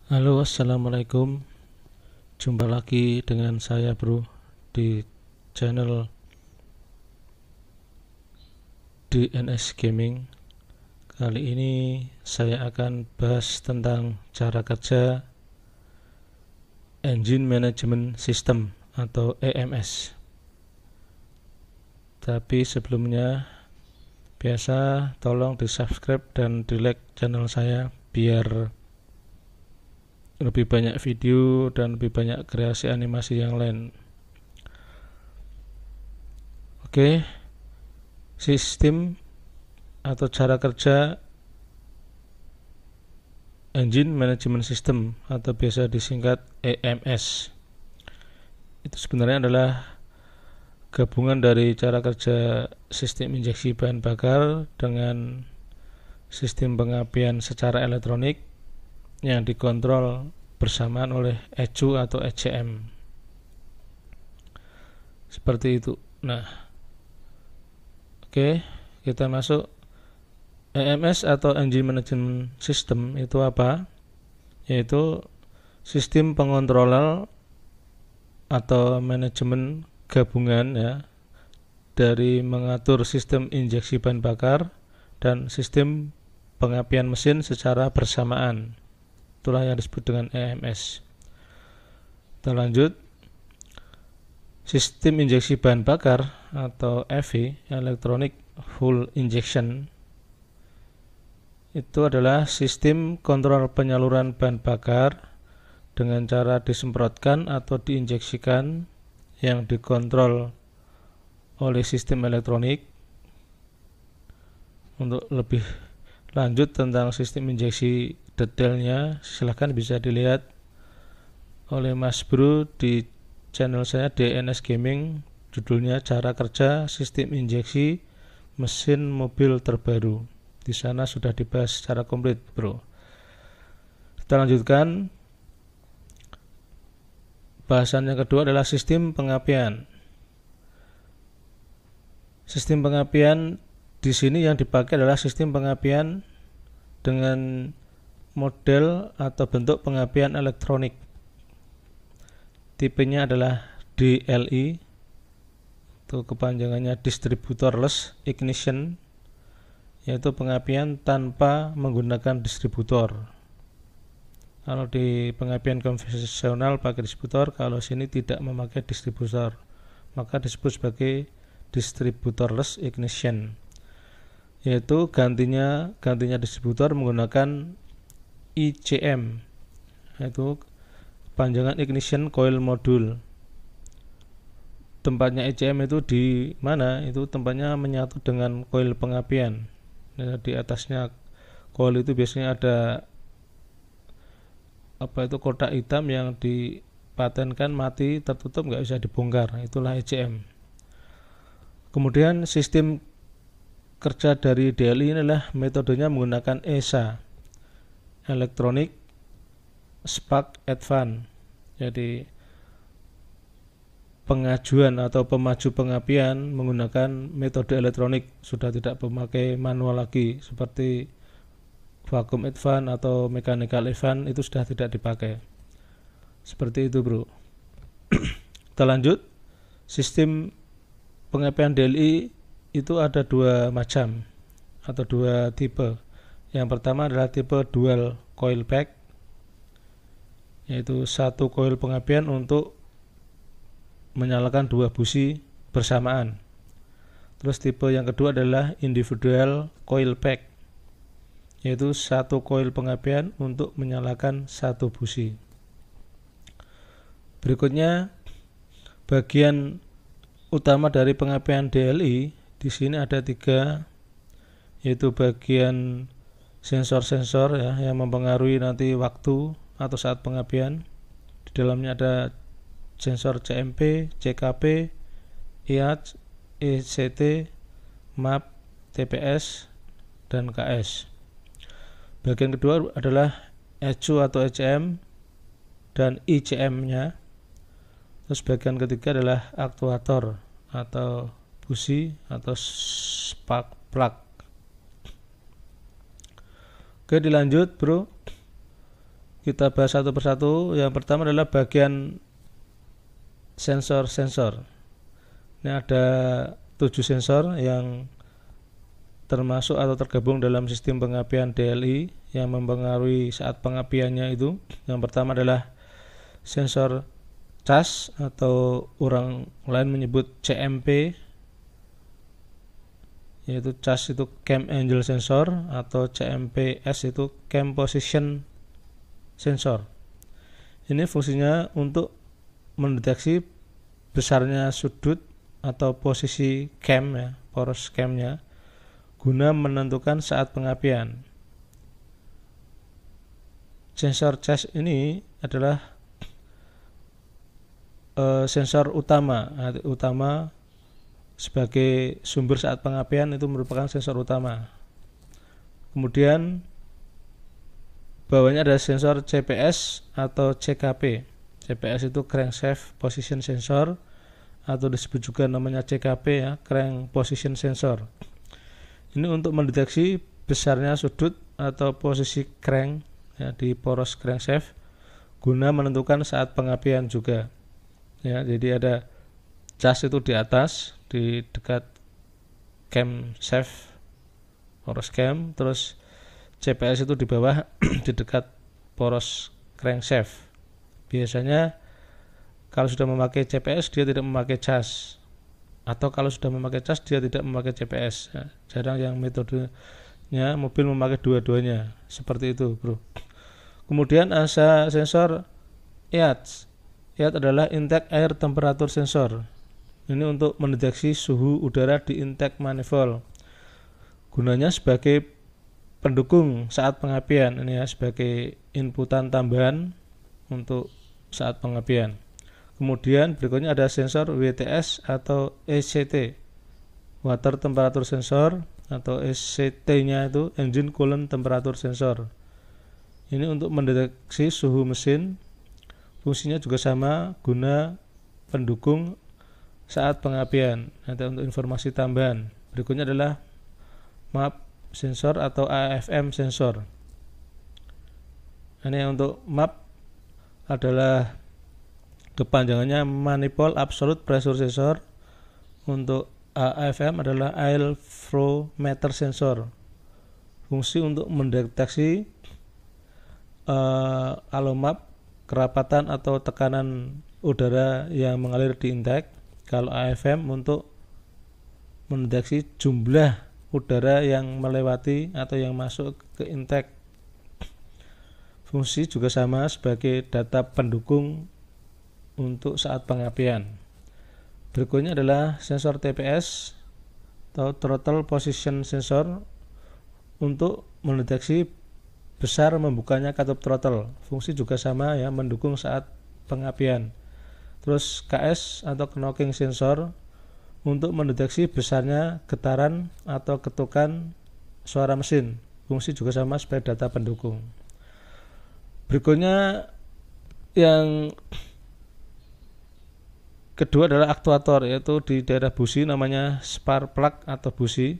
Halo, assalamualaikum. Jumpa lagi dengan saya, bro, di channel DNS Gaming. Kali ini saya akan bahas tentang cara kerja Engine Management System atau EMS. Tapi sebelumnya, biasa tolong di subscribe dan di like channel saya biar lebih banyak video dan lebih banyak kreasi animasi yang lain. Oke, sistem atau cara kerja Engine Management System atau biasa disingkat EMS itu sebenarnya adalah gabungan dari cara kerja sistem injeksi bahan bakar dengan sistem pengapian secara elektronik yang dikontrol bersamaan oleh ECU atau ECM. Seperti itu. Nah, oke, kita masuk. EMS atau Engine Management System itu apa? Yaitu sistem pengontrolan atau manajemen gabungan ya dari mengatur sistem injeksi bahan bakar dan sistem pengapian mesin secara bersamaan. Itulah yang disebut dengan EMS. Kita lanjut. Sistem injeksi bahan bakar atau EV, Electronic Fuel Injection, itu adalah sistem kontrol penyaluran bahan bakar dengan cara disemprotkan atau diinjeksikan yang dikontrol oleh sistem elektronik. Untuk lebih lanjut tentang sistem injeksi detailnya silahkan bisa dilihat oleh Mas Bro di channel saya DNS Gaming, judulnya cara kerja sistem injeksi mesin mobil terbaru. Di sana sudah dibahas secara komplit, bro. Kita lanjutkan. Bahasan yang kedua adalah sistem pengapian. Sistem pengapian di sini yang dipakai adalah sistem pengapian dengan model atau bentuk pengapian elektronik. Tipenya adalah DLI, itu kepanjangannya Distributorless Ignition, yaitu pengapian tanpa menggunakan distributor. Kalau di pengapian konvensional pakai distributor, kalau sini tidak memakai distributor, maka disebut sebagai Distributorless Ignition, yaitu gantinya distributor menggunakan ICM, yaitu panjangan Ignition Coil Module. Tempatnya ICM itu di mana? Itu tempatnya menyatu dengan koil pengapian. Nah, di atasnya koil itu biasanya ada kotak hitam yang dipatenkan mati tertutup, nggak bisa dibongkar. Itulah ICM. Kemudian sistem kerja dari DLI inilah metodenya menggunakan ESA, Electronic Spark Advance. Jadi pengajuan atau pemaju pengapian menggunakan metode elektronik, sudah tidak memakai manual lagi seperti vacuum advance atau mechanical advance, itu sudah tidak dipakai. Seperti itu, bro. Kita lanjut. Sistem pengapian DLI itu ada dua macam atau dua tipe. Yang pertama adalah tipe dual coil pack, yaitu satu koil pengapian untuk menyalakan dua busi bersamaan. Terus tipe yang kedua adalah individual coil pack, yaitu satu koil pengapian untuk menyalakan satu busi. Berikutnya, bagian utama dari pengapian DLI di sini ada tiga, yaitu bagian sensor-sensor ya, yang mempengaruhi nanti waktu atau saat pengapian. Di dalamnya ada sensor CMP, CKP, IAC, ECT, MAP, TPS, dan KS. Bagian kedua adalah ECU atau ECM dan ICM-nya. Terus bagian ketiga adalah aktuator atau busi atau spark plug. Oke, dilanjut, bro. Kita bahas satu persatu. Yang pertama adalah bagian sensor-sensor. Ini ada 7 sensor yang termasuk atau tergabung dalam sistem pengapian DLI yang mempengaruhi saat pengapiannya itu. Yang pertama adalah sensor CAS atau orang lain menyebut CMP, yaitu CAS itu Cam Angle Sensor atau CMPS itu Cam Position Sensor. Ini fungsinya untuk mendeteksi besarnya sudut atau posisi cam ya, poros camnya, guna menentukan saat pengapian. Sensor CAS ini adalah sensor utama sebagai sumber saat pengapian, itu merupakan sensor utama. Kemudian bawahnya ada sensor CPS atau CKP. CPS itu Crankshaft Position Sensor atau disebut juga namanya CKP ya, Crank Position Sensor. Ini untuk mendeteksi besarnya sudut atau posisi crank ya, di poros crankshaft guna menentukan saat pengapian juga. Ya, jadi ada CAS itu di atas di dekat camshaft poros cam, terus CPS itu di bawah di dekat poros crankshaft. Biasanya kalau sudah memakai CPS dia tidak memakai CAS, atau kalau sudah memakai CAS dia tidak memakai CPS ya. Jarang yang metodenya mobil memakai dua-duanya seperti itu, bro. Kemudian ada sensor EAT. EAT adalah Intake Air Temperature Sensor. Ini untuk mendeteksi suhu udara di intake manifold. Gunanya sebagai pendukung saat pengapian, ini ya, sebagai inputan tambahan untuk saat pengapian. Kemudian berikutnya ada sensor WTS atau ECT, Water Temperature Sensor, atau ECT-nya itu Engine Coolant Temperature Sensor. Ini untuk mendeteksi suhu mesin. Fungsinya juga sama, guna pendukung saat pengapian. Nanti untuk informasi tambahan. Berikutnya adalah MAP sensor atau AFM sensor. Ini untuk MAP adalah kepanjangannya Manifold Absolute Pressure Sensor. Untuk AFM adalah Air Flow Meter Sensor. Fungsi untuk mendeteksi kalau MAP kerapatan atau tekanan udara yang mengalir di intake. Kalau AFM untuk mendeteksi jumlah udara yang melewati atau yang masuk ke intake. Fungsi juga sama sebagai data pendukung untuk saat pengapian. Berikutnya adalah sensor TPS atau Throttle Position Sensor untuk mendeteksi besar membukanya katup throttle. Fungsi juga sama ya, mendukung saat pengapian. Terus KS atau Knocking Sensor untuk mendeteksi besarnya getaran atau ketukan suara mesin. Fungsi juga sama sebagai data pendukung. Berikutnya yang kedua adalah aktuator, yaitu di daerah busi namanya spark plug atau busi.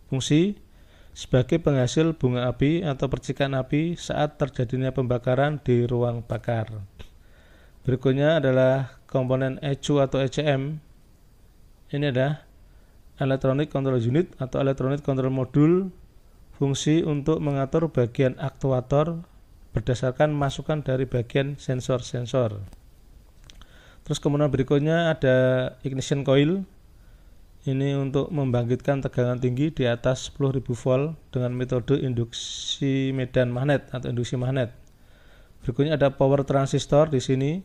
Fungsi sebagai penghasil bunga api atau percikan api saat terjadinya pembakaran di ruang bakar. Berikutnya adalah komponen ECU atau ECM. Ini adalah Electronic Control Unit atau Electronic Control Module. Fungsi untuk mengatur bagian aktuator berdasarkan masukan dari bagian sensor-sensor. Terus kemudian berikutnya ada ignition coil. Ini untuk membangkitkan tegangan tinggi di atas 10.000 volt dengan metode induksi medan magnet atau induksi magnet. Berikutnya ada power transistor di sini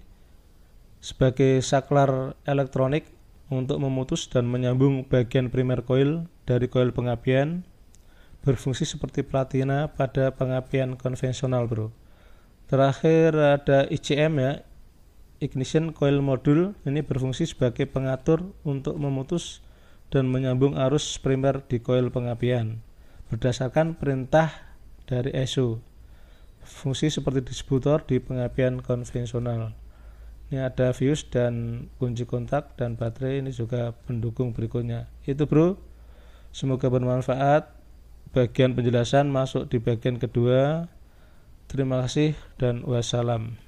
sebagai saklar elektronik untuk memutus dan menyambung bagian primer coil dari coil pengapian. Berfungsi seperti platina pada pengapian konvensional, bro. Terakhir ada ICM ya, ignition coil module. Ini berfungsi sebagai pengatur untuk memutus dan menyambung arus primer di coil pengapian berdasarkan perintah dari ESO. Fungsi seperti distributor di pengapian konvensional. Ini ada fuse dan kunci kontak dan baterai, ini juga pendukung berikutnya. Itu, bro. Semoga bermanfaat. Bagian penjelasan masuk di bagian kedua. Terima kasih dan wassalam.